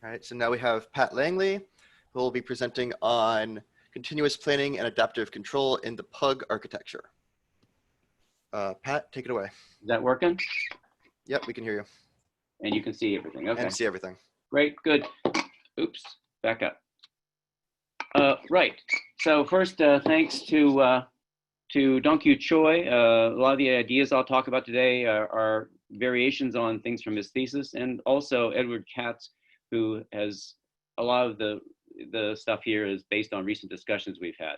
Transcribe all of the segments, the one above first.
All right, so now we have Pat Langley, who will be presenting on continuous planning and adaptive control in the PUG architecture. Pat, take it away. Is that working? Yep, we can hear you. And you can see everything. Okay. And see everything. Great, good. Oops, back up. Right. So first, thanks to Dongkyu Choi. A lot of the ideas I'll talk about today are variations on things from his thesis, and also Edward Katz, who has a lot of the stuff here is based on recent discussions we've had.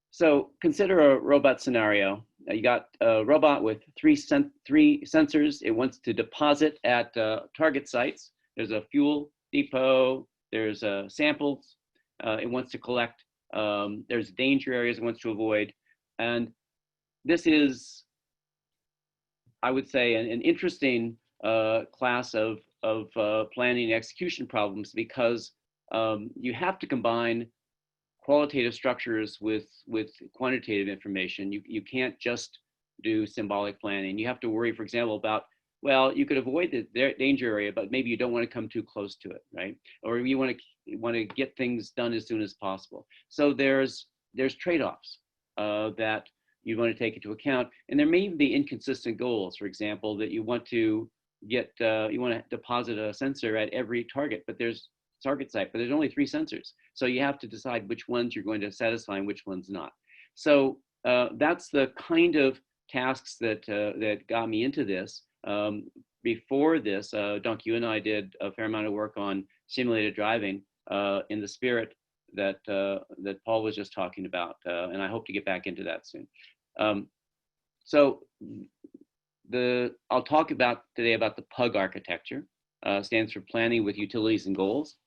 So consider a robot scenario. You got a robot with three sensors. It wants to deposit at target sites. There's a fuel depot. There's samples. It wants to collect. There's danger areas it wants to avoid. And this is, I would say, an interesting class of planning and execution problems, because you have to combine qualitative structures with quantitative information. You can't just do symbolic planning. You have to worry, for example, about, well, you could avoid the danger area, but maybe you don't want to come too close to it, right? Or you want to get things done as soon as possible. So there's trade-offs that you want to take into account, and there may even be inconsistent goals. For example, that you want to deposit a sensor at every target, but there's target site, but there's only 3 sensors. So you have to decide which ones you're going to satisfy and which ones not. So that's the kind of tasks that got me into this. Before this, Dongkyu and I did a fair amount of work on simulated driving in the spirit that Paul was just talking about, and I hope to get back into that soon. So I'll talk today about the PUG architecture. Stands for Planning with Utilities and Goals.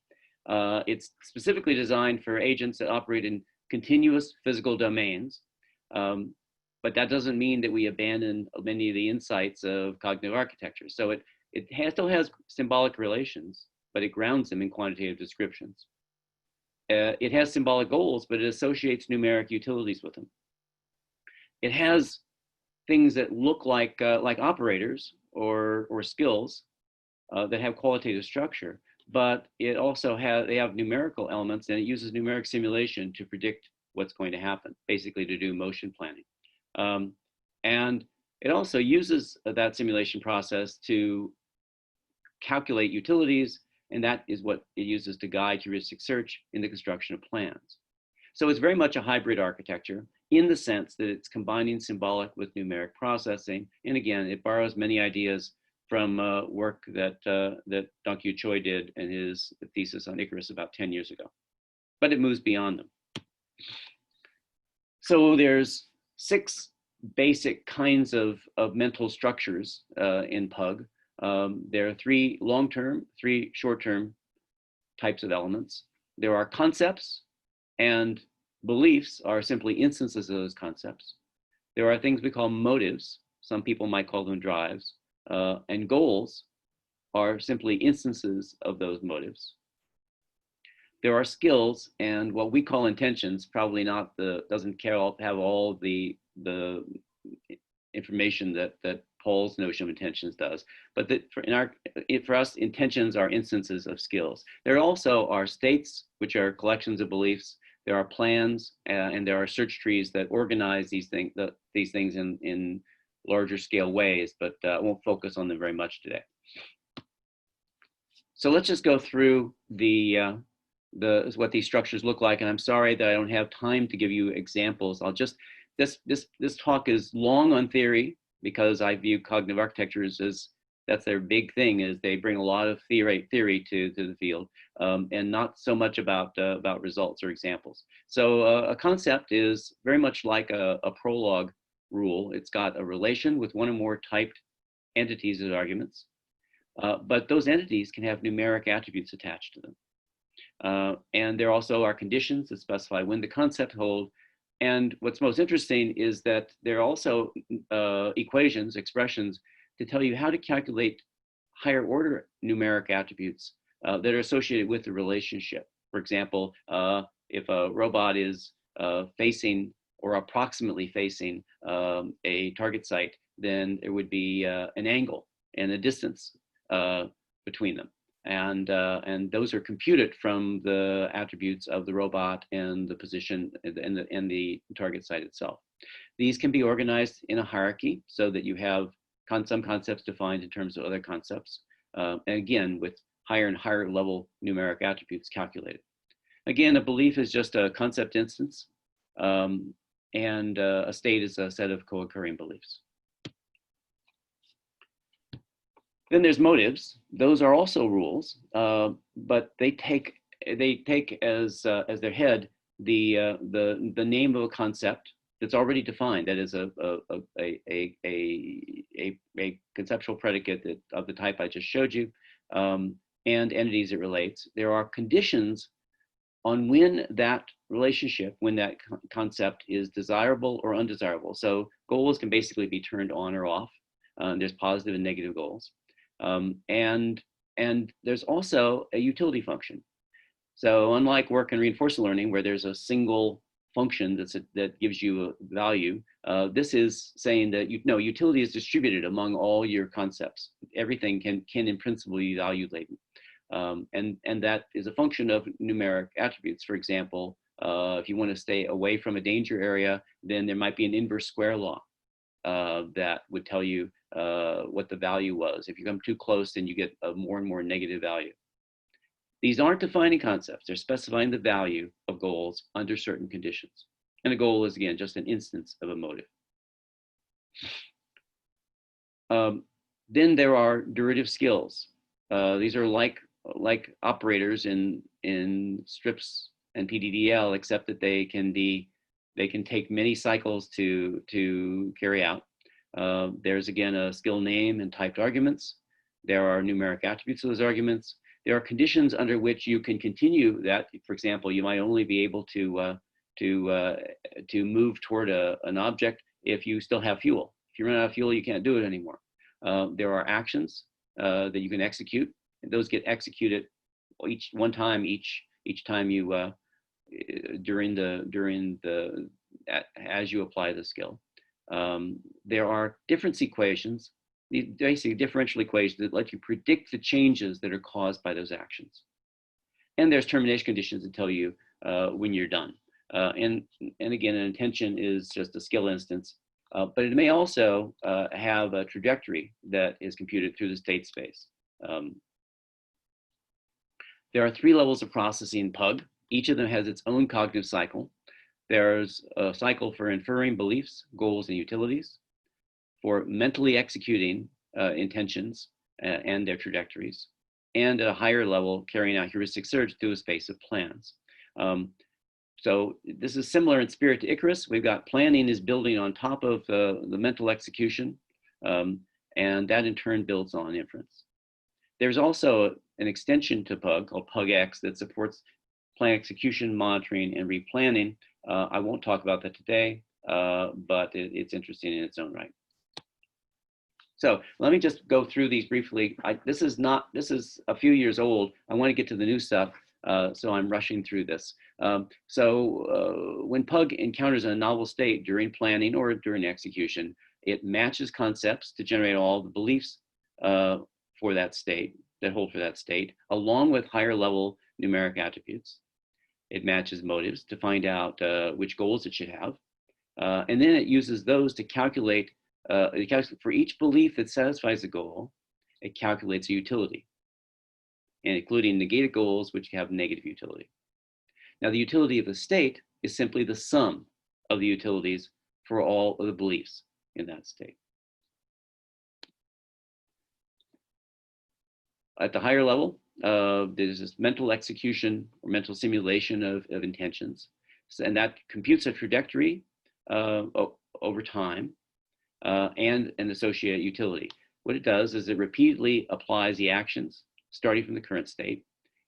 It's specifically designed for agents that operate in continuous physical domains. But that doesn't mean that we abandon many of the insights of cognitive architecture. So it still has symbolic relations, but it grounds them in quantitative descriptions. It has symbolic goals, but it associates numeric utilities with them. It has things that look like operators or skills that have qualitative structure, but they have numerical elements, and it uses numeric simulation to predict what's going to happen, basically to do motion planning. And it also uses that simulation process to calculate utilities, and that is what it uses to guide heuristic search in the construction of plans. So it's very much a hybrid architecture in the sense that it's combining symbolic with numeric processing. And again, it borrows many ideas from work that Dongkyu Choi did in his thesis on Icarus about 10 years ago. But it moves beyond them. So there's 6 basic kinds of mental structures in PUG. There are 3 long-term, 3 short-term types of elements. There are concepts, and beliefs are simply instances of those concepts. There are things we call motives. Some people might call them drives. And goals are simply instances of those motives. There are skills, and what we call intentions, probably not doesn't have all the information that Paul's notion of intentions does, but for us, intentions are instances of skills. There also are states, which are collections of beliefs. There are plans, and there are search trees that organize these things in larger scale ways, but I won't focus on them very much today. So let's just go through what these structures look like, and I'm sorry that I don't have time to give you examples. This talk is long on theory, because I view cognitive architectures as that's their big thing, is they bring a lot of theory to the field, and not so much about results or examples. So a concept is very much like a prologue rule. It's got a relation with one or more typed entities as arguments, but those entities can have numeric attributes attached to them. And there also are conditions that specify when the concept hold. And what's most interesting is that there are also equations, expressions, to tell you how to calculate higher order numeric attributes that are associated with the relationship. For example, if a robot is facing or approximately facing a target site, then there would be an angle and a distance between them. And those are computed from the attributes of the robot and the position and the target site itself. These can be organized in a hierarchy so that you have some concepts defined in terms of other concepts, and again, with higher and higher level numeric attributes calculated. Again, a belief is just a concept instance, and a state is a set of co-occurring beliefs. Then there's motives. Those are also rules, but they take as their head the name of a concept that's already defined. That is a conceptual predicate of the type I just showed you, and entities it relates. There are conditions on when that relationship, when that concept is desirable or undesirable. So goals can basically be turned on or off. There's positive and negative goals. And there's also a utility function. So unlike work and reinforcement learning, where there's a single function that gives you a value, this is saying that utility is distributed among all your concepts. Everything can in principle be value laden. And that is a function of numeric attributes. For example, if you want to stay away from a danger area, then there might be an inverse square law that would tell you what the value was. If you come too close, then you get a more and more negative value. These aren't defining concepts. They're specifying the value of goals under certain conditions. And a goal is, again, just an instance of a motive. Then there are derivative skills. These are like operators in strips and PDDL, except that they can take many cycles to carry out. There's again a skill name and typed arguments. There are numeric attributes of those arguments. There are conditions under which you can continue that. For example, you might only be able to move toward an object if you still have fuel. If you run out of fuel, you can't do it anymore. There are actions that you can execute, and those get executed each time you as you apply the skill. There are difference equations, basically differential equations that let you predict the changes that are caused by those actions. And there's termination conditions that tell you when you're done. And again, an intention is just a skill instance, but it may also have a trajectory that is computed through the state space. There are 3 levels of processing PUG. Each of them has its own cognitive cycle. There's a cycle for inferring beliefs, goals, and utilities, for mentally executing intentions and their trajectories, and at a higher level, carrying out heuristic search through a space of plans. So this is similar in spirit to Icarus. We've got planning is building on top of the mental execution, and that in turn builds on inference. There's also an extension to PUG called PUG-X that supports plan execution, monitoring, and replanning. I won't talk about that today, but it's interesting in its own right. So let me just go through these briefly. This is a few years old. I want to get to the new stuff, so I'm rushing through this. When PUG encounters a novel state during planning or during execution, it matches concepts to generate all the beliefs for that state, that hold for that state, along with higher level numeric attributes. It matches motives to find out which goals it should have. And then it uses those to calculate, for each belief that satisfies the goal, it calculates a utility, and including negated goals, which have negative utility. Now, the utility of the state is simply the sum of the utilities for all of the beliefs in that state. At the higher level, there's this mental execution or mental simulation of intentions. And that computes a trajectory over time and an associated utility. What it does is it repeatedly applies the actions starting from the current state.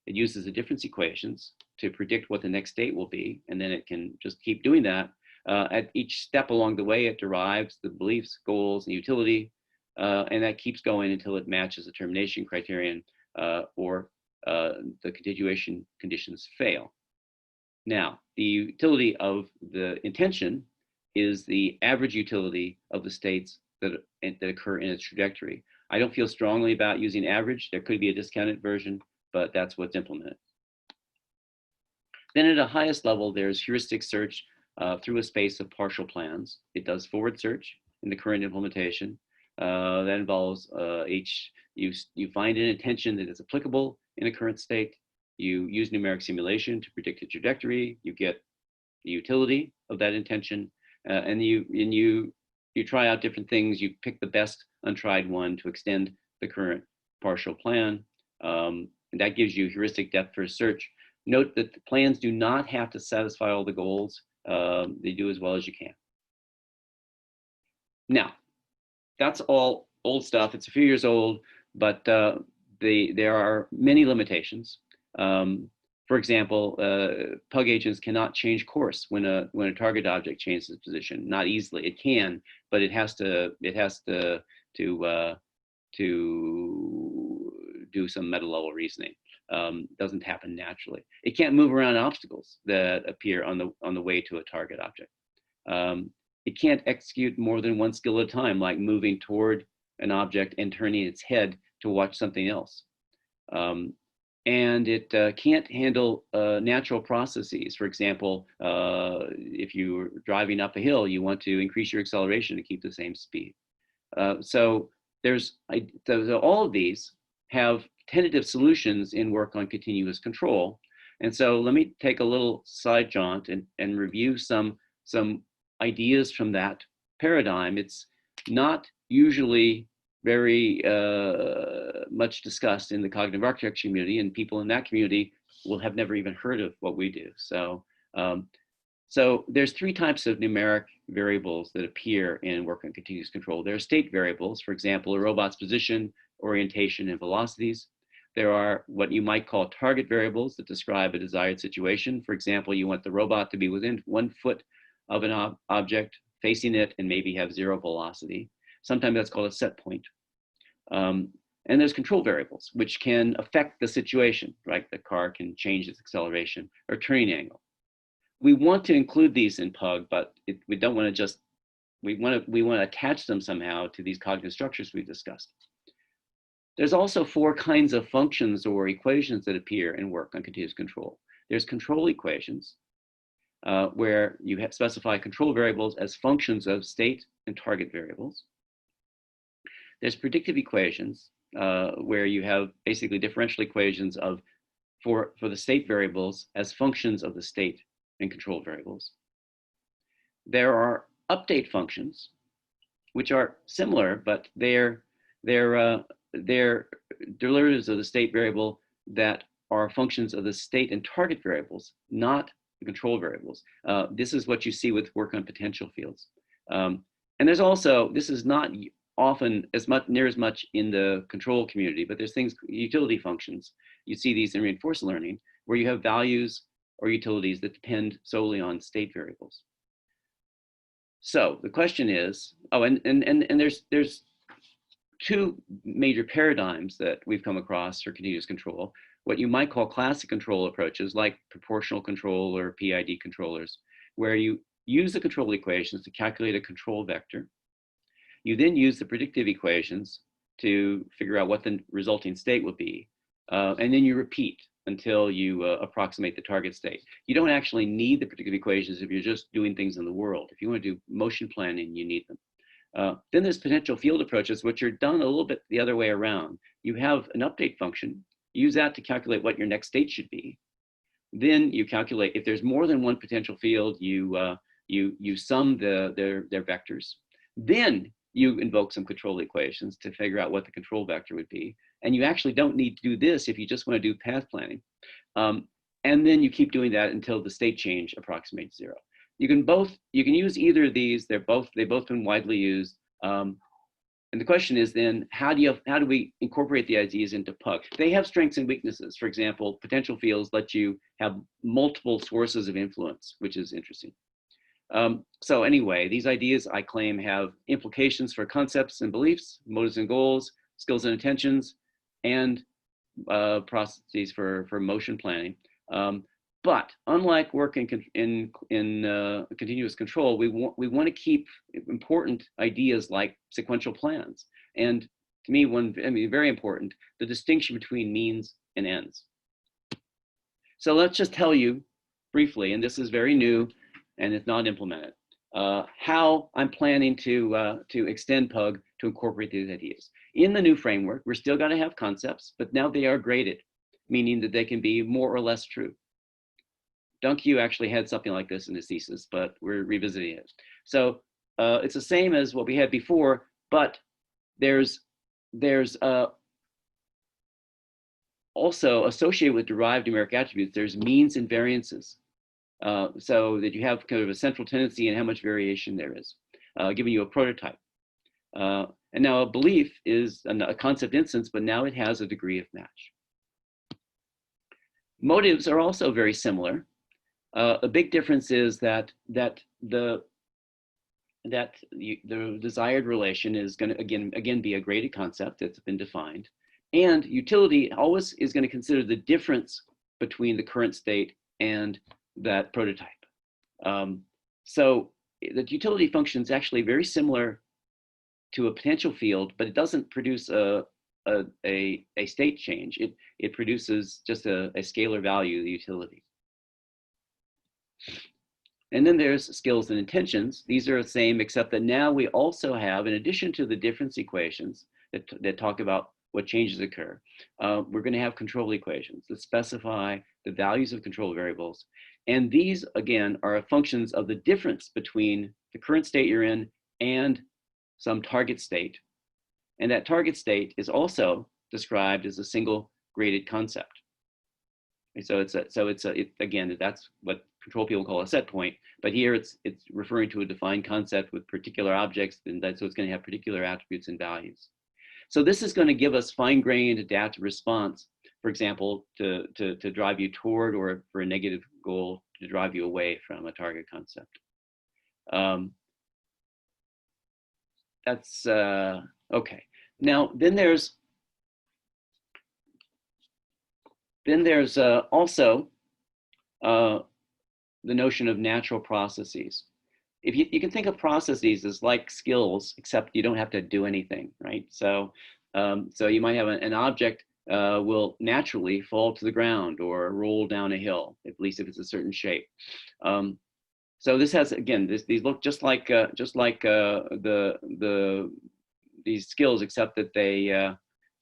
It uses the difference equations to predict what the next state will be, and then it can just keep doing that. At each step along the way, it derives the beliefs, goals, and utility, and that keeps going until it matches the termination criterion or the continuation conditions fail. Now, the utility of the intention is the average utility of the states that occur in its trajectory. I don't feel strongly about using average. There could be a discounted version, but that's what's implemented. Then at a highest level, there's heuristic search through a space of partial plans. It does forward search in the current implementation. That involves you find an intention that is applicable in a current state. You use numeric simulation to predict the trajectory. You get the utility of that intention, and you try out different things. You pick the best untried one to extend the current partial plan, and that gives you heuristic depth first search. Note that the plans do not have to satisfy all the goals. They do as well as you can. Now, that's all old stuff. It's a few years old, but there are many limitations. For example, PUG agents cannot change course when a target object changes its position. Not easily. It can, but it has to do some meta level reasoning. Doesn't happen naturally. It can't move around obstacles that appear on the way to a target object. It can't execute more than one skill at a time, like moving toward an object and turning its head to watch something else. And it can't handle natural processes. For example, if you're driving up a hill, you want to increase your acceleration to keep the same speed. So all of these have tentative solutions in work on continuous control. And so let me take a little side jaunt and review some ideas from that paradigm. It's not usually very much discussed in the cognitive architecture community, and people in that community will have never even heard of what we do. So, so there's three types of numeric variables that appear in work on continuous control. There are state variables, for example, a robot's position, orientation, and velocities. There are what you might call target variables that describe a desired situation. For example, you want the robot to be within 1 foot of an object, facing it, and maybe have 0 velocity. Sometimes that's called a set point. And there's control variables, which can affect the situation, right? The car can change its acceleration or turning angle. We want to include these in PUG, but we don't want to just, we want to attach them somehow to these cognitive structures we've discussed. There's also 4 kinds of functions or equations that appear in work on continuous control. There's control equations, where you specify control variables as functions of state and target variables. There's predictive equations, where you have basically differential equations for the state variables as functions of the state and control variables. There are update functions, which are similar, but they're derivatives of the state variable that are functions of the state and target variables, not the control variables. This is what you see with work on potential fields. And there's also, this is not often near as much in the control community, but there's things, utility functions. You see these in reinforced learning, where you have values or utilities that depend solely on state variables. So the question is, and there's 2 major paradigms that we've come across for continuous control. What you might call classic control approaches, like proportional control or PID controllers, where you use the control equations to calculate a control vector. You then use the predictive equations to figure out what the resulting state will be. And then you repeat until you approximate the target state. You don't actually need the predictive equations if you're just doing things in the world. If you want to do motion planning, you need them. Then there's potential field approaches, which are done a little bit the other way around. You have an update function, use that to calculate what your next state should be. Then you calculate, if there's more than one potential field, you sum their vectors. Then you invoke some control equations to figure out what the control vector would be. And you actually don't need to do this if you just want to do path planning. And then you keep doing that until the state change approximates 0. You can use either of these. They've both been widely used. And the question is then, how do we incorporate the ideas into PUG? They have strengths and weaknesses. For example, potential fields let you have multiple sources of influence, which is interesting. So anyway, these ideas, I claim, have implications for concepts and beliefs, motives and goals, skills and intentions, and processes for motion planning. But unlike work in continuous control, we want to keep important ideas like sequential plans. And to me, very important, the distinction between means and ends. So let's just tell you briefly, and this is very new and it's not implemented, how I'm planning to extend PUG to incorporate these ideas. In the new framework, we're still going to have concepts, but now they are graded, meaning that they can be more or less true. Donkey actually had something like this in his thesis, but we're revisiting it. So it's the same as what we had before, but there's also associated with derived numeric attributes, there's means and variances. So that you have kind of a central tendency in how much variation there is, giving you a prototype. And now a belief is a concept instance, but now it has a degree of match. Motives are also very similar. A big difference is that the desired relation is going to again be a graded concept that's been defined, and utility always is going to consider the difference between the current state and that prototype. So the utility function is actually very similar to a potential field, but it doesn't produce a state change. It produces just a scalar value, the utility. And then there's skills and intentions. These are the same, except that now we also have, in addition to the difference equations that talk about what changes occur, we're going to have control equations that specify the values of control variables. And these, again, are functions of the difference between the current state you're in and some target state. And that target state is also described as a single graded concept. And so again, that's what control people call a set point, but here it's referring to a defined concept with particular objects, and so it's going to have particular attributes and values. So this is going to give us fine-grained adaptive response, for example, to drive you toward, or for a negative goal to drive you away from a target concept. That's okay. Now, then there's also the notion of natural processes. If you can think of processes as like skills, except you don't have to do anything, right? So you might have an object will naturally fall to the ground or roll down a hill, at least if it's a certain shape. So this has, again, these look just like these skills, except that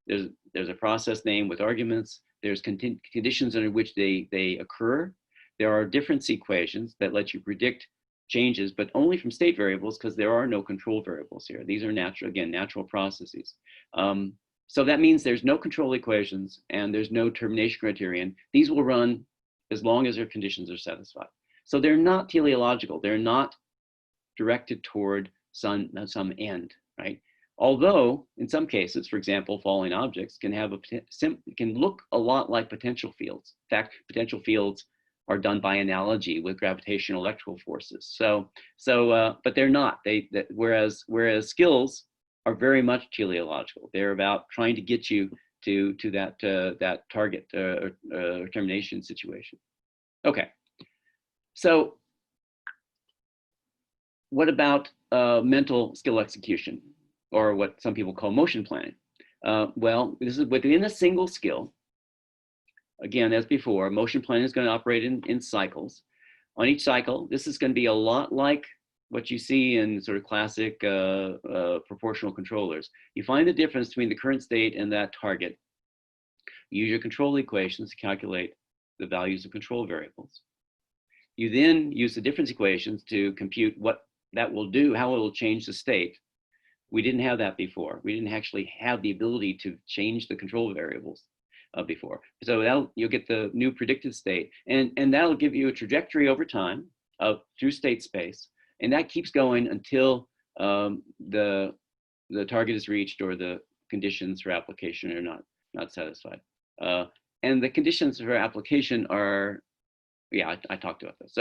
there's a process name with arguments. There's conditions under which they occur. There are difference equations that let you predict changes, but only from state variables, because there are no control variables here. These are natural processes. So that means there's no control equations and there's no termination criterion. These will run as long as their conditions are satisfied. So they're not teleological. They're not directed toward some end, right? Although in some cases, for example, falling objects can look a lot like potential fields. In fact, potential fields are done by analogy with gravitational electrical forces. But they're not. Whereas skills are very much teleological. They're about trying to get you to that target or termination situation. Okay. So what about mental skill execution, or what some people call motion planning? Well, this is within a single skill. Again, as before, motion planning is going to operate in cycles. On each cycle, this is going to be a lot like what you see in sort of classic proportional controllers. You find the difference between the current state and that target. You use your control equations to calculate the values of control variables. You then use the difference equations to compute what that will do, how it will change the state. We didn't have that before. We didn't actually have the ability to change the control variables before. So you'll get the new predicted state, and that'll give you a trajectory over time through state space, and that keeps going until the target is reached or the conditions for application are not satisfied. And the conditions for application are, yeah, I talked about this.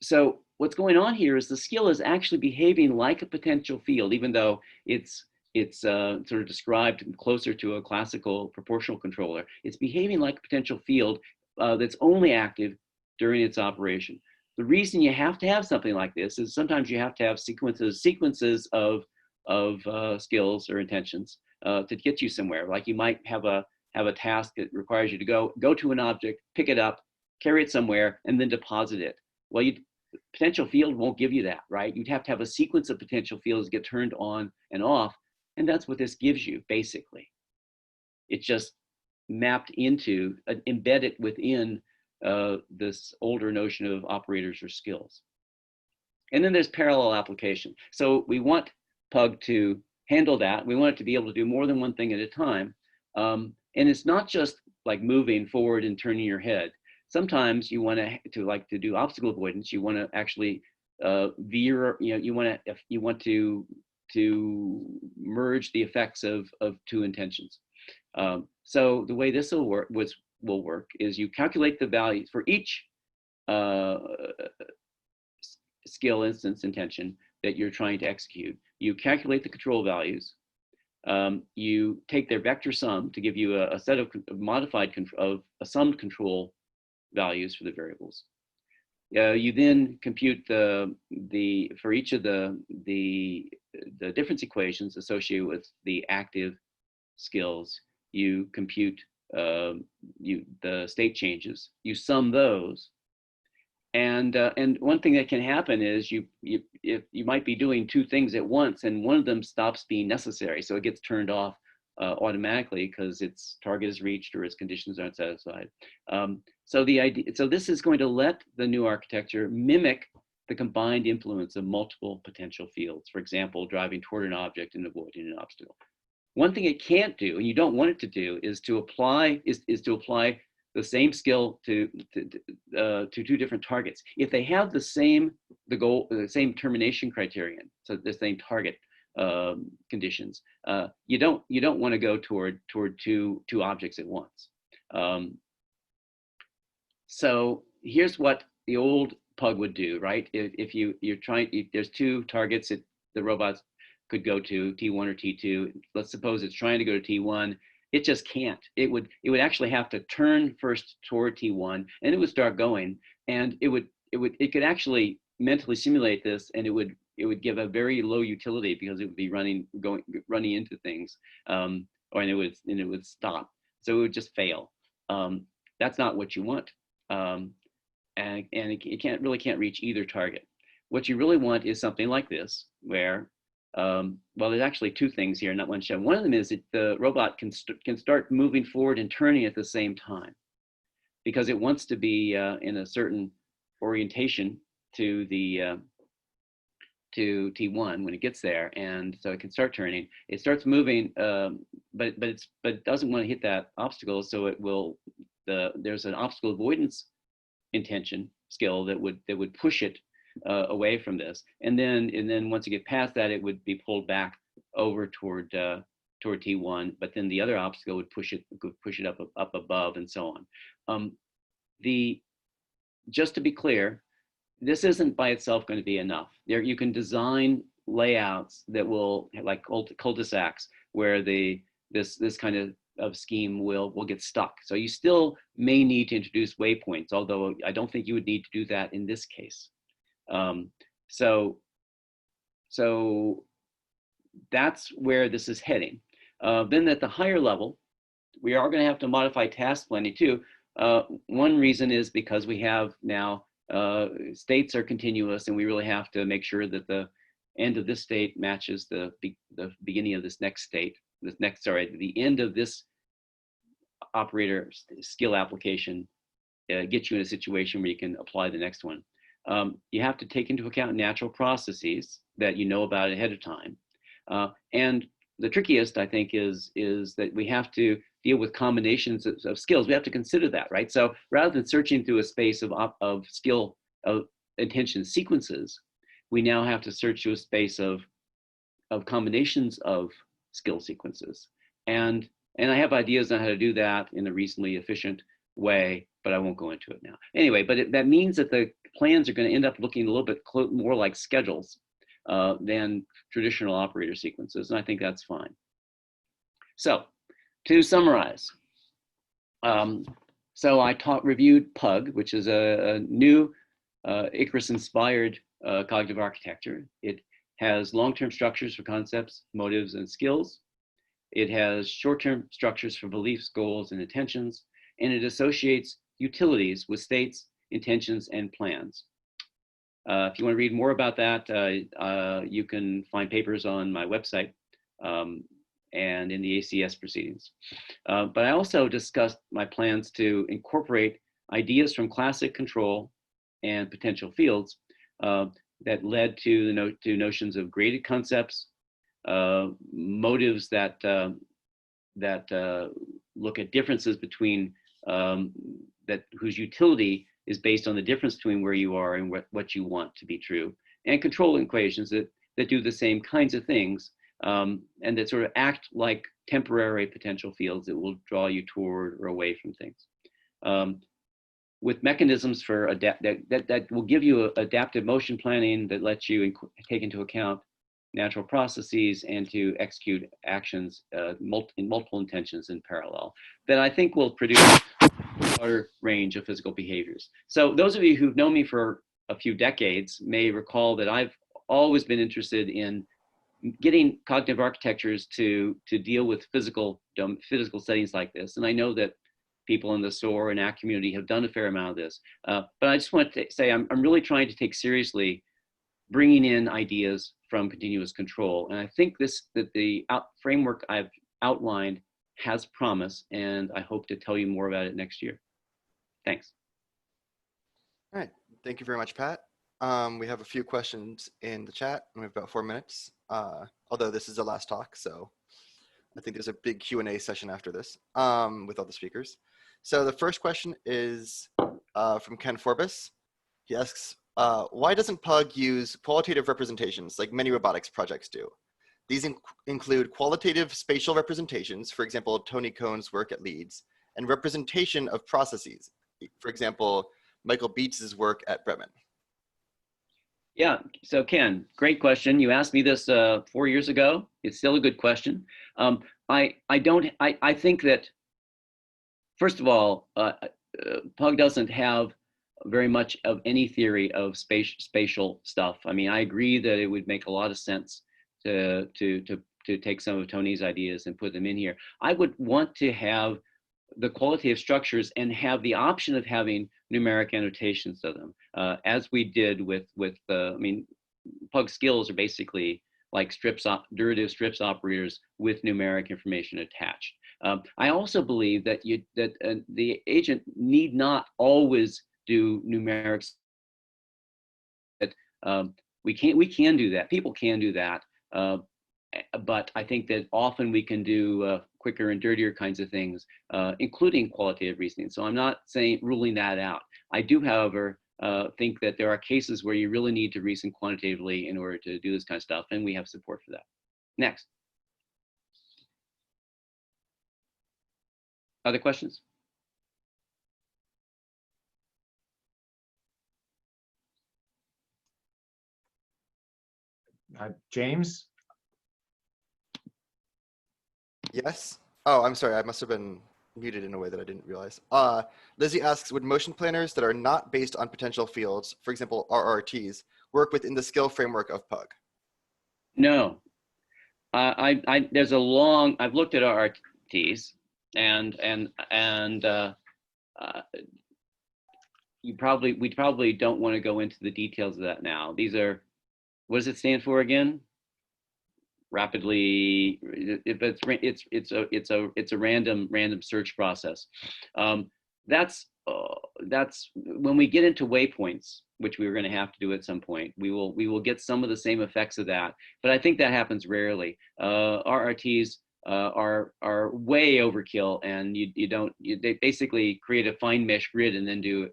So what's going on here is the skill is actually behaving like a potential field, even though it's it's sort of described closer to a classical proportional controller. It's behaving like a potential field that's only active during its operation. The reason you have to have something like this is sometimes you have to have sequences of skills or intentions to get you somewhere. Like you might have a task that requires you to go to an object, pick it up, carry it somewhere, and then deposit it. Well, potential field won't give you that, right? You'd have to have a sequence of potential fields get turned on and off, and that's what this gives you, basically. It's just mapped into, embedded within this older notion of operators or skills. And then there's parallel application. So we want Pug to handle that. We want it to be able to do more than one thing at a time. And it's not just like moving forward and turning your head. Sometimes you want to do obstacle avoidance. You want to actually veer. You want to merge the effects of two intentions. So the way this will work is you calculate the values for each skill instance intention that you're trying to execute. You calculate the control values. You take their vector sum to give you a set of modified summed control values for the variables. You then compute for each of the difference equations associated with the active skills. You compute the state changes. You sum those, and one thing that can happen is you might be doing two things at once, and one of them stops being necessary, so it gets turned off automatically because its target is reached or its conditions aren't satisfied. So this is going to let the new architecture mimic the combined influence of multiple potential fields. For example, driving toward an object and avoiding an obstacle. One thing it can't do, and you don't want it to do, is to apply the same skill to two different targets. If they have the same termination criterion, so the same target conditions, you don't want to go toward two objects at once. So here's what the old Pug would do, right? If there's two targets the robots could go to, T1 or T2. Let's suppose it's trying to go to T1. It just can't. It would actually have to turn first toward T1, and it would start going. And it could actually mentally simulate this, and it would give a very low utility because it would be running into things, and it would stop. So it would just fail. That's not what you want, and it can't reach either target. What you really want is something like this, where well, there's actually two things here, not one show. One of them is that the robot can start moving forward and turning at the same time, because it wants to be in a certain orientation to T1 when it gets there, and so it can start turning. It starts moving, but it doesn't want to hit that obstacle, so it will. There's an obstacle avoidance intention skill that would push it away from this, and then once you get past that, it would be pulled back over toward T1. But then the other obstacle would push it up above, and so on. Just to be clear, this isn't by itself going to be enough. You can design layouts that will, like cul-de-sacs, where this kind of scheme will get stuck. So you still may need to introduce waypoints, although I don't think you would need to do that in this case. So that's where this is heading. Then at the higher level, we are going to have to modify task planning too. One reason is because we have now states are continuous, and we really have to make sure that the end of this state matches the beginning of this next state. The end of this operator skill application gets you in a situation where you can apply the next one. You have to take into account natural processes that you know about ahead of time. And the trickiest, I think, is that we have to deal with combinations of skills. We have to consider that, right? So rather than searching through a space of skill of intention sequences, we now have to search through a space of combinations of skill sequences. And I have ideas on how to do that in a reasonably efficient way, but I won't go into it now. Anyway, but that means that the plans are going to end up looking a little bit more like schedules, than traditional operator sequences, and I think that's fine. So, to summarize, so I reviewed PUG, which is a new Icarus-inspired cognitive architecture. It has long-term structures for concepts, motives, and skills. It has short-term structures for beliefs, goals, and intentions, and it associates utilities with states, intentions, and plans. If you want to read more about that, you can find papers on my website and in the ACS proceedings. But I also discussed my plans to incorporate ideas from classic control and potential fields that led to notions of graded concepts, motives that look at differences between whose utility is based on the difference between where you are and what you want to be true, and control equations that do the same kinds of things, and that sort of act like temporary potential fields that will draw you toward or away from things. With mechanisms for that will give you adaptive motion planning that lets you take into account natural processes and to execute actions in multiple intentions in parallel, that I think will produce a broader range of physical behaviors. So those of you who've known me for a few decades may recall that I've always been interested in getting cognitive architectures to deal with physical settings like this. And I know that people in the SOAR and ACT community have done a fair amount of this. But I just want to say I'm really trying to take seriously bringing in ideas from continuous control. And I think that the framework I've outlined has promise, and I hope to tell you more about it next year. Thanks. All right, thank you very much, Pat. We have a few questions in the chat, and we have about 4 minutes, although this is the last talk, so I think there's a big Q&A session after this with all the speakers. So the first question is from Ken Forbes. He asks, why doesn't PUG use qualitative representations like many robotics projects do? These include qualitative spatial representations, for example, Tony Cohn's work at Leeds, and representation of processes, for example, Michael Beats's work at Bremen. Yeah, so Ken, great question. You asked me this 4 years ago. It's still a good question. I think that, first of all, PUG doesn't have very much of any theory of spatial stuff. I mean, I agree that it would make a lot of sense to take some of Tony's ideas and put them in here. I would want to have the qualitative structures and have the option of having numeric annotations to them, as we did with I mean, PUG skills are basically like derivative strips operators with numeric information attached. I also believe that the agent need not always do numerics. We can do that. People can do that. But I think that often we can do quicker and dirtier kinds of things, including qualitative reasoning. So I'm not ruling that out. I do, however, think that there are cases where you really need to reason quantitatively in order to do this kind of stuff, and we have support for that. Next. Other questions? James? Yes. Oh, I'm sorry. I must have been muted in a way that I didn't realize. Lizzie asks, would motion planners that are not based on potential fields, for example, RRTs, work within the skill framework of PUG? No. There's a long, I've looked at RRTs and we probably don't want to go into the details of that now. These are, what does it stand for again? Rapidly, it's a random search process. That's when we get into waypoints, which we were going to have to do at some point. We will get some of the same effects of that, but I think that happens rarely. RRTs are way overkill, and they basically create a fine mesh grid and then do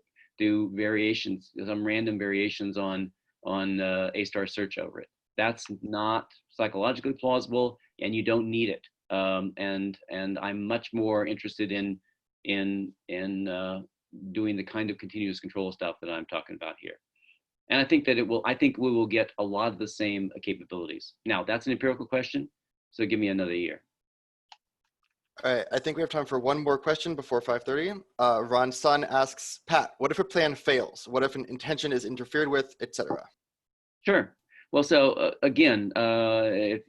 variations, some random variations on A-star search over it. That's not psychologically plausible, and you don't need it. And I'm much more interested in doing the kind of continuous control stuff that I'm talking about here. And I think that I think we will get a lot of the same capabilities. Now, that's an empirical question, so give me another year. All right, I think we have time for one more question before 5:30. Ron Sun asks, Pat, what if a plan fails? What if an intention is interfered with, etc.? Sure. Well, so again, I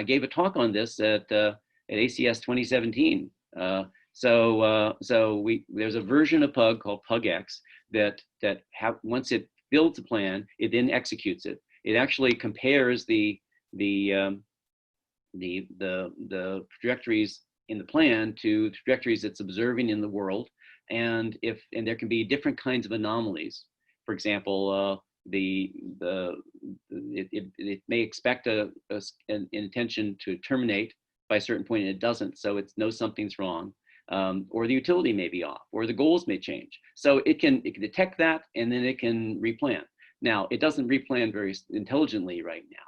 gave a talk on this at ACS 2017. There's a version of Pug called PugX that once it builds a plan, it then executes it. It actually compares the trajectories in the plan to trajectories it's observing in the world, and there can be different kinds of anomalies. For example, it may expect an intention to terminate by a certain point and it doesn't, so it knows something's wrong, or the utility may be off, or the goals may change. So it can detect that, and then it can replan. Now, it doesn't replan very intelligently right now,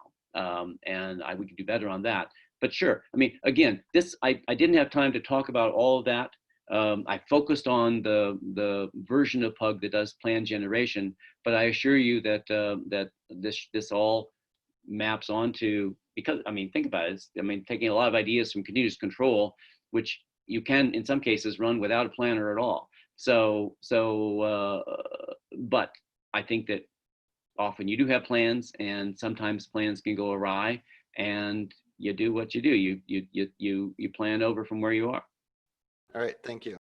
and we can do better on that. But sure, I mean, again, I didn't have time to talk about all of that. I focused on the version of Pug that does plan generation, but I assure you that that this all maps onto, because I mean, think about it. I mean, taking a lot of ideas from continuous control, which you can in some cases run without a planner at all. But I think that often you do have plans, and sometimes plans can go awry, and you do what you do. You plan over from where you are. All right, thank you.